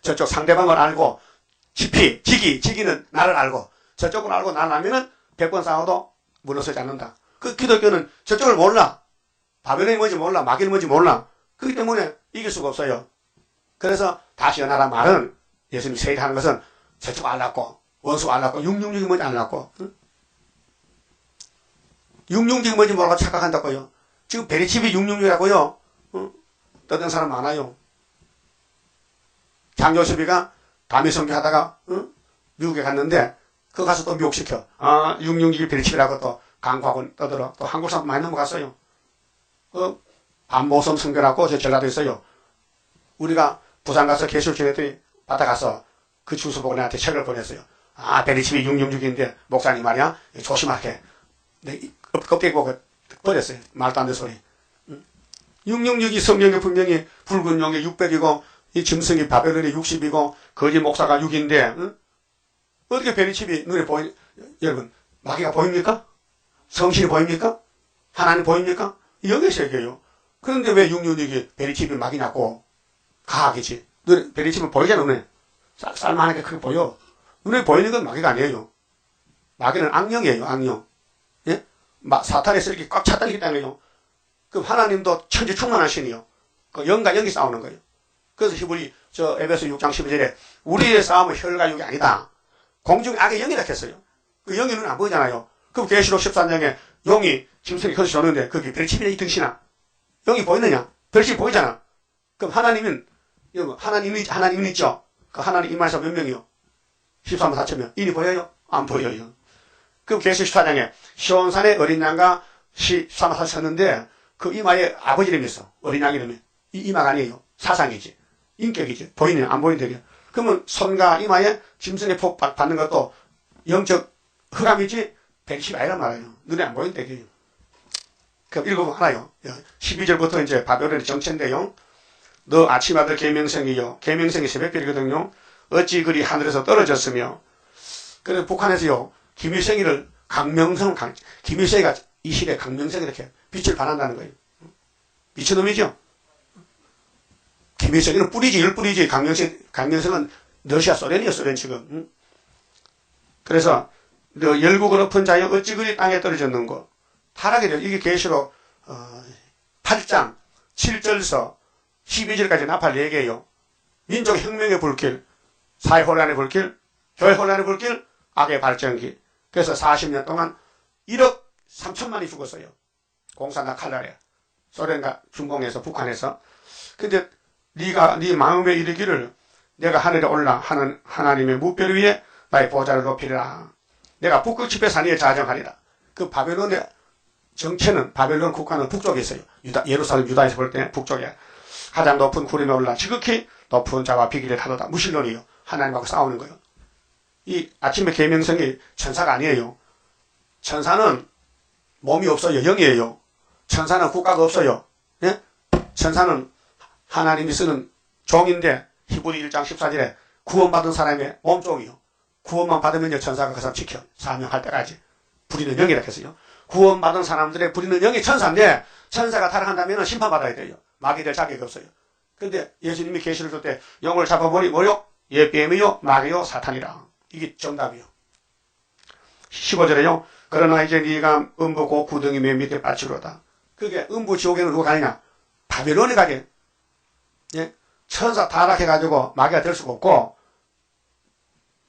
저쪽 상대방을 알고, 지기는 나를 알고, 저쪽을 알고 나를 알면은 100번 싸워도 물러서지 않는다. 그 기독교는 저쪽을 몰라. 바벨론이 뭔지 몰라. 마귀는 뭔지 몰라. 그렇기 때문에 이길 수가 없어요. 그래서 다시 연하란 말은 예수님이 세일하는 것은 저쪽 알았고, 원수 알았고, 666이 뭔지 알았고, 응? 666이 뭔지 모르고 착각한다고요. 지금 베리칩이 666이라고요. 응? 떠든 사람 많아요. 장조섭이가 담임 선교하다가 응? 미국에 갔는데 그 가서 또 미혹시켜. 666이 베리칩이라고 또 강구하고 떠들어. 또 한국 사람 많이 넘어갔어요. 반모섬 선교라고 저 전라도에 있어요. 우리가 부산 가서 개술 지냈더니 받아가서 그 주소 보고 내한테 책을 보냈어요. 베리칩이 666인데 목사님 말이야 조심하게. 내 껍데기 보고 버렸어요. 말도 안 되는 소리. 666이 성경에 분명히 붉은 용이 600이고 이 짐승이 바벨론이 60이고 거짓 목사가 6인데 응? 어떻게 베리칩이 눈에 여러분 마귀가 보입니까? 성신이 보입니까? 하나님 보입니까? 영의 세계예요. 그런데 왜 666이 베리칩이 마귀냐고 가학이지. 눈에 베리칩은 보이잖아. 눈에 쌀만하게 크게 보여. 눈에 보이는 건 마귀가 아니에요. 마귀는 악령이에요. 악령. 예? 사탄의 세력이 꽉 찼다 있기 때문에요. 그럼 하나님도 천지 충만하시니요. 그 영과 영이 싸우는 거예요. 그래서 히브리 에베소 6장 12절에 우리의 싸움은 혈과 육이 아니다. 공중 악의 영이라 했어요. 그 영이 눈에 안 보이잖아요. 그럼 계시록 13장에 용이 짐승이 커서 줬는데 그게 별칩이냐 이 등신아. 영이 보이느냐? 별칩이 보이잖아. 그럼 하나님은 하나님은 있죠. 그 하나님 임하에서 몇 명이요? 13만 4천 명. 인이 보여요? 안 보여요. 그럼 계시 14장에 시온산에 어린 양과 13만 4천 섰는데 그 이마에 아버지 이름이 있어. 어린 양 이름이. 이 이마가 아니에요. 사상이지. 인격이지. 보이느냐 안 보이는 되게. 그러면 손과 이마에 짐승의 폭 받는 것도 영적 흑암이지 베리칩이 아니란 말이에요. 눈에 안 보이는 되게. 그럼 읽어보면 알아요. 12절부터 이제 바벨론의 정체인데요. 너 아침 아들 계명성이요. 계명성이 새벽별이거든요. 어찌 그리 하늘에서 떨어졌으며. 그래서 북한에서요. 김일성이를 김일성이가 이 시대에 강명성이 이렇게 빛을 발한다는 거예요. 미친놈이죠? 김일성이는 뿌리지, 열뿌리지. 강명성은 러시아 소련이요, 소련 지금. 응? 그래서 너 열국을 엎은 자여 어찌 그리 땅에 떨어졌는고. 타락이 돼요. 이게 계시록 8장 7절서 12절까지 나팔 4개예요. 민족 혁명의 불길, 사회 혼란의 불길, 교회 혼란의 불길, 악의 발전기. 그래서 40년 동안 1억 3천만이 죽었어요. 공산당 칼날에. 소련과 중공에서 북한에서. 근데 네가 네 마음에 이르기를 내가 하늘에 올라 하나님의 무별 위에 나의 보좌를 높이리라. 내가 북극 집에 산위에 자정하리라. 그 바벨론의 정체는 바벨론 국가는 북쪽에 있어요. 예루살렘 유다에서 볼 때 북쪽에 가장 높은 구름에 올라 지극히 높은 자와 비기를 하도다. 무신론이요. 하나님하고 싸우는 거예요. 이 아침에 계명성이 천사가 아니에요. 천사는 몸이 없어요. 영이에요. 천사는 국가가 없어요. 예? 천사는 하나님이 쓰는 종인데 히브리 1장 14절에 구원받은 사람의 몸종이요. 구원만 받으면요 천사가 그 사람 지켜. 사명할 때까지. 부리는 영이라 했어요. 구원받은 사람들의 부리는 영이 천사인데 천사가 타락한다면 심판받아야 돼요. 마귀 될 자격이 없어요. 근데 예수님이 계시를 줄 때 영을 잡아보니 뭐요? 예 뱀이요 마귀요 사탄이라. 이게 정답이요. 15절에요. 그러나 이제 네가 음부고 구덩이 맨 밑에 빠지로다. 그게 음부 지옥에는 누가 가느냐? 바벨론이 가게. 예? 천사 타락해가지고 마귀가 될 수가 없고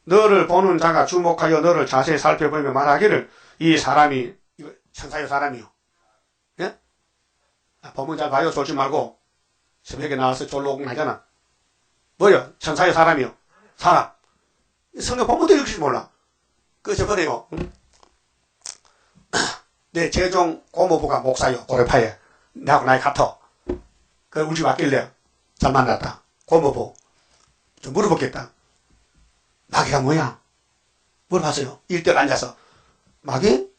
너를 보는 자가 주목하여 너를 자세히 살펴보며 말하기를 이 사람이 이거 천사요 사람이요. 예? 보면 잘 봐요. 졸지 말고 새벽에 나와서 졸로공 하잖아. 뭐요? 천사요 사람이요. 사람. 성경 본문도 읽을지 몰라. 그저 그래요. 내 제종 고모부가 목사요. 고려파에. 나하고 나이 같아. 그 우리 집 왔길래 잘 만났다. 고모부. 좀 물어보겠다. 마귀가 뭐야? 물어봤어요. 일대를 앉아서. 마귀?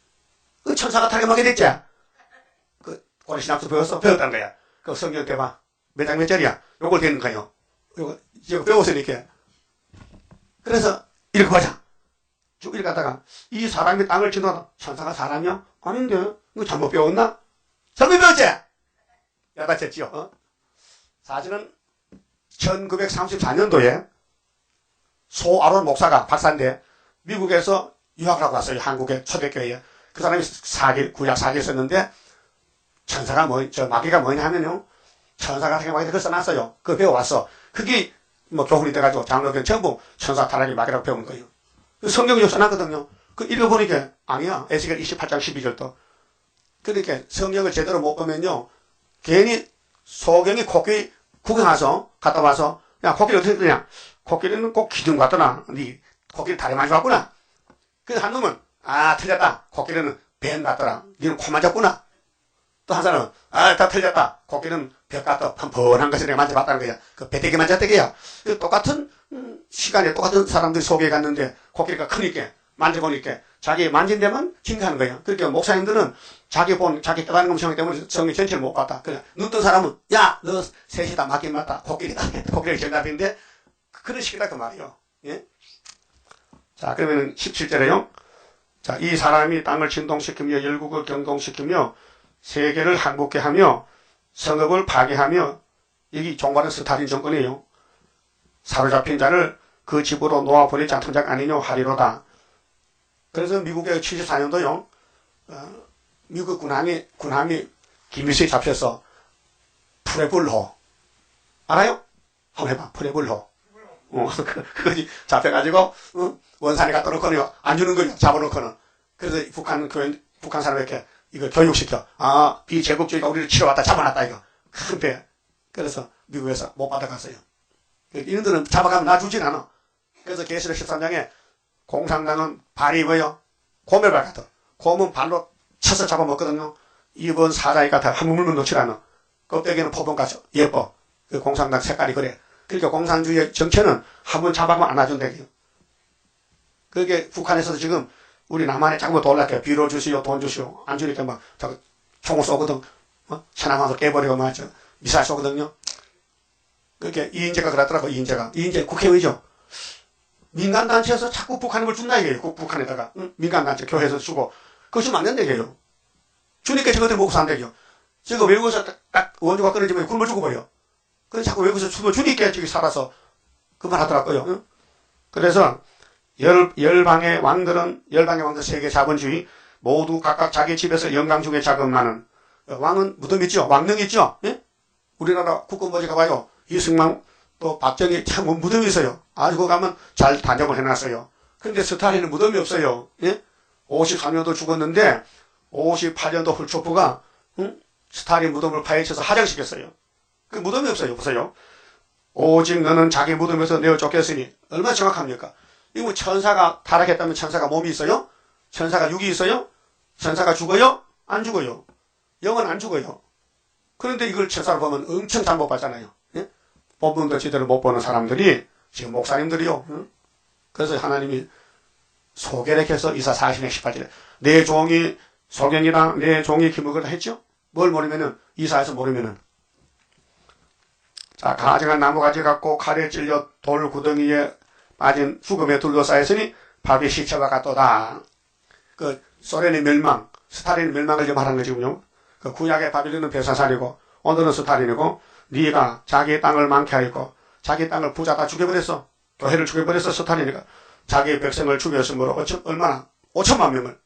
그 천사가 타락하게 됐지? 그 고려신학도 배웠어? 배웠다는 거야. 그 성경 대봐. 몇 장 몇 절이야? 요걸 되는 거요. 이거 배웠으니까. 그래서 이렇게 보자. 쭉 이렇게 가다가 이 사람이 땅을 진동하다. 천사가 사람이야? 아닌데. 이거 잘못 배웠나? 잘못 배웠지? 야단쳤지요. 사실은 1934년도에 소아론 목사가 박사인데 미국에서 유학을 하고 왔어요. 한국의 초대교회에. 그 사람이 구약 사기를 썼는데 천사가 마귀가 뭐냐 하면요. 천사가 생각하기에 그걸 써놨어요. 그거 배워왔어. 그게 교훈이 돼가지고 장로교는 전부 천사 타락이 마귀라고 배우는 거예요. 성경에 써놨거든요. 그 읽어보니까 아니야. 에스겔 28장 12절도. 그러니까 성경을 제대로 못 보면요. 괜히 소경이 코끼리 구경와서 갔다 와서 야 코끼리 어떻게 되냐. 코끼리는 꼭 기둥 같더나. 니 코끼리 다리 많이 봤구나. 그래서 한 놈은 틀렸다. 코끼리는 뱀 같더라. 니는 코만 잡구나. 또 한 사람은 다 틀렸다. 코끼리는 벽 같다. 펀펀한 것을 내가 만져봤다는 거야. 그 배때기 만졌대기야. 똑같은 시간에 똑같은 사람들이 소개해 갔는데 코끼리가 크니까 만져보니까 자기 만진 데만 징계하는 거야. 그러니까 목사님들은 자기 깨달은 검증하기 때문에 성경 전체를 못 봤다. 그래 눈 뜬 사람은 야 너 셋이다 맞긴 맞다. 코끼리다. 코끼리가 정답인데 그런 식이다 그 말이요. 예? 자 그러면 17절에요. 자 이 사람이 땅을 진동시키며 열국을 경동시키며 세계를 항복케 하며 성읍을 파괴하며 여기 종말은 스탈린 정권이에요. 사로잡힌 자를 그 집으로 놓아버릴 장통작 아니뇨 하리로다. 그래서 미국의 74년도요. 미국 군함이 김일성이 잡혀서 프레블호 알아요? 한번 해봐. 프레블호. 그거지 잡혀가지고 원산에 갖다 놓고는 안 주는 거예요. 잡아놓고는. 그래서 북한 사람에게 이거 교육시켜. 비제국주의가 우리를 치러왔다 잡아놨다 이거. 큰 배. 그래서 미국에서 못 받아갔어요. 이놈들은 잡아가면 놔주진 않아. 그래서 계시록 13장에 공산당은 발이 뭐요? 곰에발 같아. 곰은 발로 쳐서 잡아먹거든요. 이번 사자이 같아. 한 물면 놓질 않아. 껍데기는 포봉같이 예뻐. 그 공산당 색깔이 그래. 그러니까 공산주의 정체는 한 번 잡아가면 안아준대요. 그게 북한에서도 지금 우리 남한에 자꾸 돌락해. 비료 주시오, 돈 주시오. 안 주니까 막 총을 쏘거든. 천안함도 깨버리고 맞죠. 미사일 쏘거든요. 그렇게 이인재가 그랬더라고. 이인재 국회의죠. 민간단체에서 자꾸 북한에 뭘 준다 이게요. 북한에다가 민간단체 교회에서 주고 그거 주면 안 된다 이게요. 주니까 저것들 먹고 산대요. 지금 외국에서 딱 원조가 끊어지면 굶어 죽어버려. 그래서 자꾸 외국에서 주니까 저기 살아서 그 말 하더라고요. 그래서 열방의 왕들 세계 자본주의 모두 각각 자기 집에서 영광 중에 자금만은 왕은 무덤 있죠. 왕릉 있죠. 예? 우리나라 국군부지 가봐요. 이승만 또 박정희 참 무덤이 있어요. 아주 거 가면 잘 단정을 해놨어요. 그런데 스탈린은 무덤이 없어요. 예? 54년도 죽었는데 58년도 훌초프가 스탈린 무덤을 파헤쳐서 하장시켰어요. 그 무덤이 없어요. 보세요. 오직 너는 자기 무덤에서 내어 쫓겼으니 얼마나 정확합니까? 이거 천사가 타락했다면 천사가 몸이 있어요? 천사가 육이 있어요? 천사가 죽어요? 안 죽어요. 영은 안 죽어요. 그런데 이걸 천사로 보면 엄청 잘못 봤잖아요. 예? 본문도 제대로 못 보는 사람들이 지금 목사님들이요. 그래서 하나님이 소개력해서 이사 40장 18절에 내 종이 소경이랑 내 종이 기묵을 했죠? 뭘 모르면은 이사에서 모르면은 자 가증한 나무가지 갖고 칼에 찔려 돌 구덩이에 빠진 수금에 둘러싸였으니 밥이 시체와 같도다. 그 소련의 멸망, 스탈린의 멸망을 좀 말하는 거지군요. 그 구약의 바빌론은 벨사살이고 오늘은 스탈린이고 네가 자기 땅을 많게 하였고 자기 땅을 부자 다 죽여버렸어. 교회를 죽여버렸어. 스탈린이가 자기 백성을 죽였으므로 얼마나 5천만 명을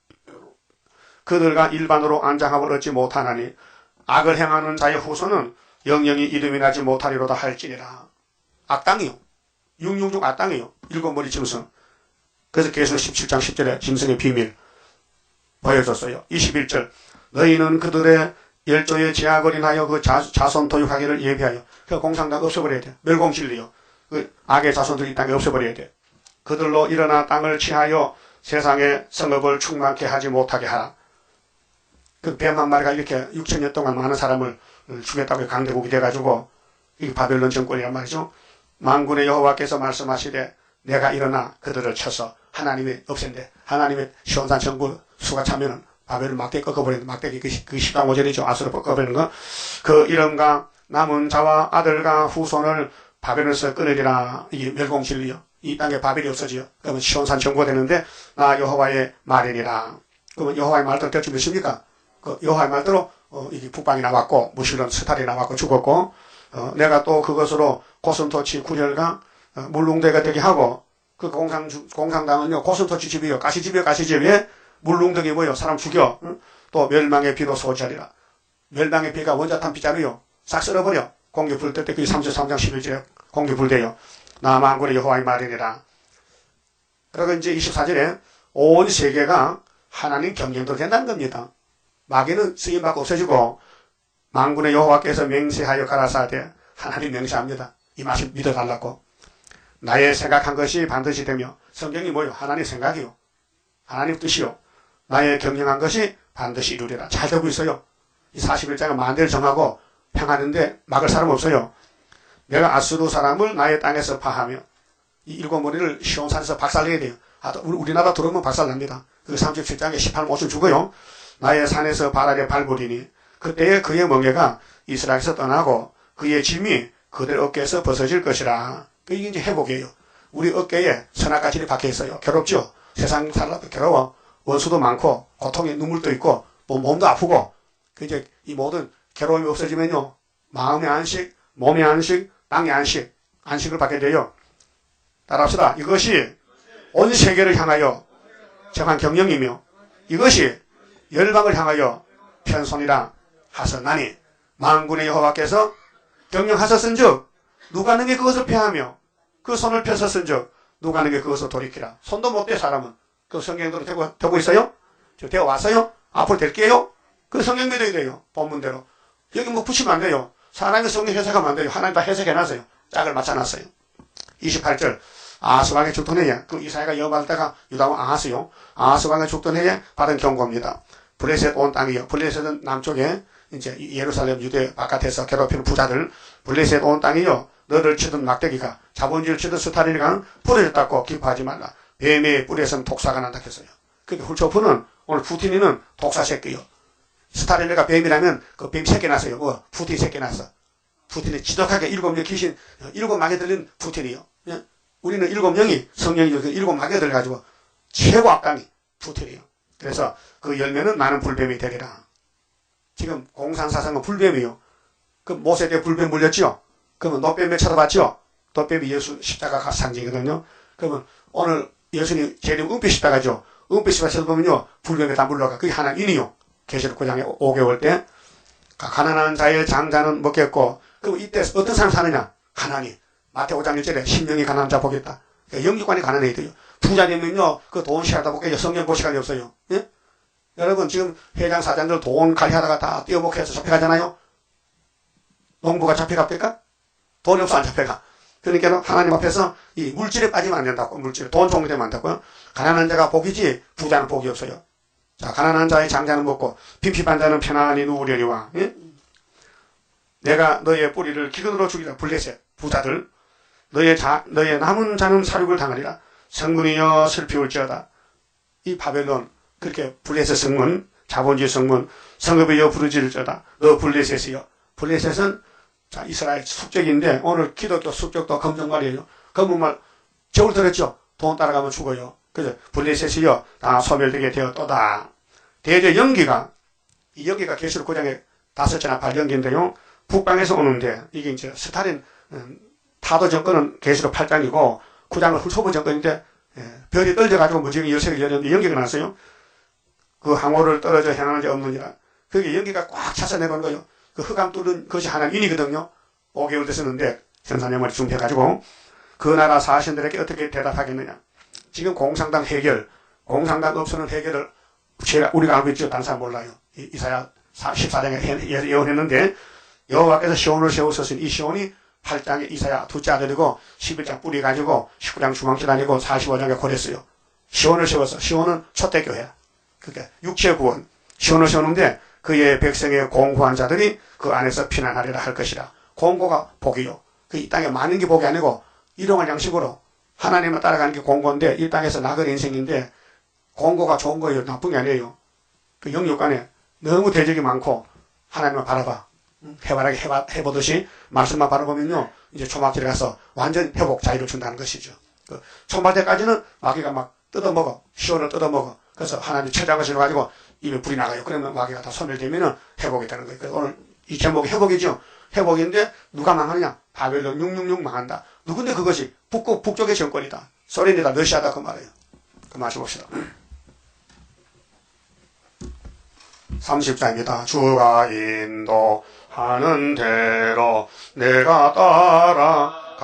그들과 일반으로 안장함을 얻지 못하나니 악을 행하는 자의 후손은 영영이 이름이 나지 못하리로다 할지니라. 악당이요. 666 악당이요. 일곱 머리 짐승. 그래서 계시록 17장 10절에 짐승의 비밀 보여줬어요. 21절 너희는 그들의 열조의 제약을 인하여 그 자손 도육하기를 예비하여 그 공산당 없애버려야 돼. 멸공진리요. 그 악의 자손들이 이 땅에 없애버려야 돼. 그들로 일어나 땅을 취하여 세상의 성읍을 충만케 하지 못하게 하라. 그 뱀 한 마리가 이렇게 6천년 동안 많은 사람을 죽였다고 강대국이 돼가지고 이게 바벨론 정권이란 말이죠. 만군의 여호와께서 말씀하시되 내가 일어나 그들을 쳐서 하나님이 없앤데 하나님의 시온산 정부 수가 차면은 바벨을 막대기 꺾어버리는 막대기 그 10강 5절이죠. 아수르 꺾어버리는 거. 그 이름과 남은 자와 아들과 후손을 바벨론에서 끊으리라. 이게 멸공진리요. 이 땅에 바벨이 없어지요. 그러면 시온산 정보가 되는데 나 여호와의 말이니라. 그러면 여호와의 말대로 될지 몇입니까? 그 여호와의 말대로 이게 북방이 나왔고 무실론 스탈이 나왔고 죽었고 내가 또 그것으로 고슴도치 굴혈과 물릉대가 되게 하고 그 공상당은요 고슴도치 집이요 가시집이요 가시집에 물릉덕이 뭐요 사람 죽여 또 멸망의 비로 소지하리라. 멸망의 비가 원자탄 비자루요 싹 쓸어버려. 공기 불 때 그게 33장 11절에 공기 불대요. 나 만군의 여호와의 말이니라. 그리고 이제 24절에 온 세계가 하나님 경영도 된다는 겁니다. 마귀는 쓰임받고 없어지고 만군의 여호와께서 맹세하여 가라사대 하나님 맹세합니다. 이 말씀 믿어달라고. 나의 생각한 것이 반드시 되며 성경이 뭐요? 하나님 생각이요. 하나님 뜻이요. 나의 경영한 것이 반드시 이루리라. 잘 되고 있어요. 이 41장은 만대를 정하고 평하는데 막을 사람 없어요. 내가 아수르 사람을 나의 땅에서 파하며 이 일곱 머리를 시온산에서 박살내야 돼요. 우리나라 들어오면 박살납니다. 그 37장에 18못을 죽어요. 나의 산에서 바락에 밟으리니 그때에 그의 멍에가 이스라엘에서 떠나고 그의 짐이 그들 어깨에서 벗어질 것이라. 이게 이제 회복이에요. 우리 어깨에 선악과질이 박혀 있어요. 괴롭죠? 세상 살아도 괴로워. 원수도 많고 고통에 눈물도 있고 뭐 몸도 아프고 이제 이 모든 괴로움이 없어지면요 마음의 안식, 몸의 안식, 땅의 안식, 안식을 받게 돼요. 따라합시다. 이것이 온 세계를 향하여 정한 경영이며 이것이 열방을 향하여 편손이라 하셨나니 만군의 여호와께서 경영하셨은즉 누가 능히 그것을 폐하며 그 손을 펴셨은즉 누가 능히 그것을 돌이키라. 손도 못 대 사람은. 그 성경대로 되고 있어요? 되어 왔어요? 앞으로 될게요? 그 성경 믿어야 돼요. 본문대로. 여기 뭐 붙이면 안 돼요. 사람의 성경 해석하면 안 돼요. 하나님 다 해석해놨어요. 짝을 맞춰놨어요. 28절. 아하스 왕의 죽던 해에 그 이사야가 여호와를 따가 유다왕 아하스요. 아하스 왕의 죽던 해에 받은 경고입니다. 블레셋 온 땅이요. 블레셋은 남쪽에 이제 예루살렘 유대 바깥에서 괴롭히는 부자들. 블레셋 온 땅이요. 너를 치던 막대기가 자본주의를 치던 스타린이가 부러졌다고 기뻐하지 말라. 뱀의 뿔에서는 독사가 난다 했어요. 그러니까 훌초프는 오늘 푸틴이는 독사 새끼요. 스타린이가 뱀이라면 그 뱀 새끼 났어요. 뭐 푸틴 새끼 났어. 푸틴이 지독하게 일곱 명 귀신 일곱 마귀 들린 푸틴이요. 예? 우리는 일곱 명이 성령이 일곱 마귀 들려가지고 최고 악당이 푸틴이요. 그래서 그 열매는 나는 불뱀이 되리라. 지금 공산사상은 불뱀이요. 그 모세대 불뱀 물렸죠. 그러면 노뱀을 쳐다봤죠. 노뱀이 예수 십자가 상징이거든요. 그러면 오늘 예수님 재림 은빛 십자가죠. 은빛 십자가 쳐다보면요 불뱀에 다 물러가. 그게 하나님이요. 계시록 9장에 5개월 때 가난한 자의 장자는 먹겠고 그럼 이때 어떤 사람 사느냐? 하나님. 마태오 5장 1절에 신명이 가난한 자 보겠다. 그러니까 영주관이 가난해야 돼요. 부자 되면요 그 돈 시하다 보게 성경 볼 시간이 없어요. 예? 여러분 지금 회장 사장들 돈 관리하다가 다 떼어먹혀서 잡혀가잖아요. 농부가 잡혀갑니까? 돈이 없어 안 잡혀가. 그러니까 하나님 앞에서 이 물질에 빠지면 안 된다고. 물질에 돈 종이 되면 안 된다고요. 가난한 자가 복이지 부자는 복이 없어요. 자, 가난한 자의 장자는 먹고 빈핍한 자는 편안히 누우려니와. 예? 내가 너의 뿌리를 기근으로 죽이라. 블레셋 부자들. 너의 남은 자는 사륙을 당하리라. 성문이여 슬피 울지어다. 이 바벨론 그렇게 블레셋 성문 자본주의 성문 성읍이여 부르짖을지어다. 너 블레셋이여. 블레셋은 자 이스라엘 숙적인데 오늘 기독교 숙적도 검정말이에요. 검은말 저울 들었죠. 돈 따라가면 죽어요. 그래서 블레셋이여 다 소멸되게 되었도다. 대저 연기가 이 연기가 계시록 9장에 5째나 8연기인데요. 북방에서 오는데 이게 이제 스탈린 타도 정권은 계시록 8장이고 9장은 훌초보 정권인데 별이 떨어져가지고 무지개 여색을 열렸는데 연기가 났어요. 그 항오를 떨어져 향하는 자 없느니라. 그게 연기가 꽉 차서 내려온 거예요. 그 흑암 뚫은 것이 하나님이거든요. 5개월 됐었는데 전사념을 준비해가지고 그 나라 사신들에게 어떻게 대답하겠느냐. 지금 공산당 해결, 공산당 없으면 해결을 우리가 알고 있죠. 다른 사람 몰라요. 이사야 14장에 예언했는데 여호와께서 시온을 세우셨으니 이 시온이 8장에 이사야 둘째 아들이고 11장 뿌리 가지고 19장 주망치 다니고 45장에 고랬어요. 시온을 세워서 시온은 초대교회야. 그러니까 육체 구원 시온을 세우는데 그의 백성의 공고한 자들이 그 안에서 피난하리라 할 것이라. 공고가 복이요. 그 이 땅에 많은 게 복이 아니고 일용할 양식으로 하나님을 따라가는 게 공고인데 이 땅에서 나그네 인생인데 공고가 좋은 거예요. 나쁜 게 아니에요. 그 영육간에 너무 대적이 많고 하나님을 바라봐. 해바라기 해보듯이 말씀만 바라보면요, 이제 초막절에 가서 완전 회복 자유를 준다는 것이죠. 그 초막절까지는 마귀가 막 뜯어먹어, 시온을 뜯어먹어. 그래서 하나님 처장을 실어가지고 입에 불이 나가요. 그러면 마귀가 다 소멸되면은 회복이 되는 거예요. 그래서 오늘 이 제목이 회복이죠. 회복인데 누가 망하느냐? 바벨론 666 망한다. 누군데 그것이 북쪽의 정권이다. 소련이다, 러시아다 그 말이에요. 그 말씀 봅시다. 30장입니다. 주가 인도하는 대로 내가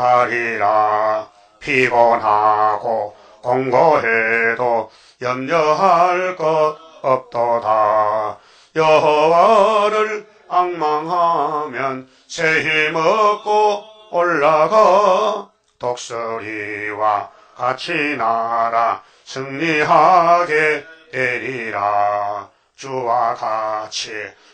따라가리라. 피곤하고 공고해도 염려할 것 없도다. 여호와를 앙망하면 새 힘 얻고 올라가. 독수리와 같이 날아 승리하게 되리라. 주와 같이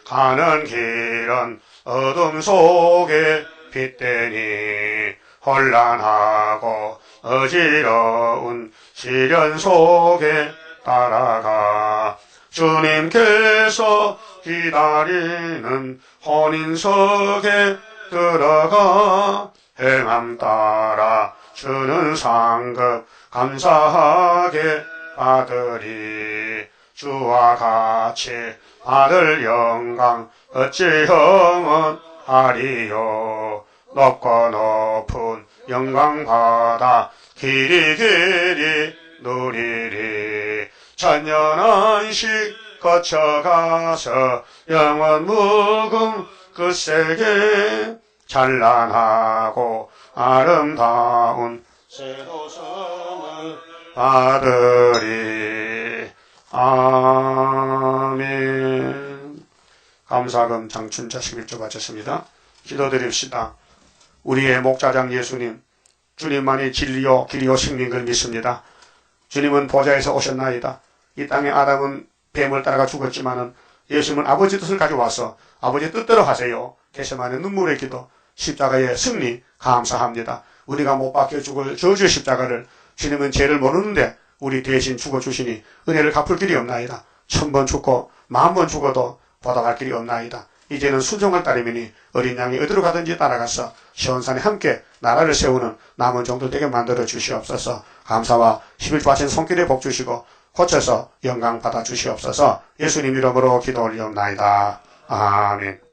가는 길은 어둠 속에 빛되니 혼란하고 어지러운 시련 속에 따라가. 주님께서 기다리는 혼인석에 들어가. 행함 따라 주는 상급 감사하게 받으리. 주와 같이 받을 영광 어찌 영원하리요. 높고 높은 영광 받아 길이 누리리. 천년한식 거쳐가서 영원 무궁 그 세계 찬란하고 아름다운 세도성을 받으리. 아멘. 감사금 장춘자 11조 바쳤습니다. 기도드립시다. 우리의 목자장 예수님, 주님만이 진리요 길이요 생명인 걸 믿습니다. 주님은 보좌에서 오셨나이다. 이 땅에 아담은 뱀을 따라가 죽었지만은 예수님은 아버지 뜻을 가져와서 아버지 뜻대로 하세요. 게세마네 눈물의 기도, 십자가의 승리 감사합니다. 우리가 못 박혀 죽을 저주의 십자가를 주님은 죄를 모르는데 우리 대신 죽어주시니 은혜를 갚을 길이 없나이다. 1000번 죽고 10,000번 죽어도 보답할 길이 없나이다. 이제는 순종할 따름이니 어린 양이 어디로 가든지 따라가서 시온산에 함께 나라를 세우는 남은 종들 되게 만들어 주시옵소서. 감사와 11조 하신 손길에 복 주시고 고쳐서 영광 받아 주시옵소서. 예수님 이름으로 기도 올리옵나이다. 아멘.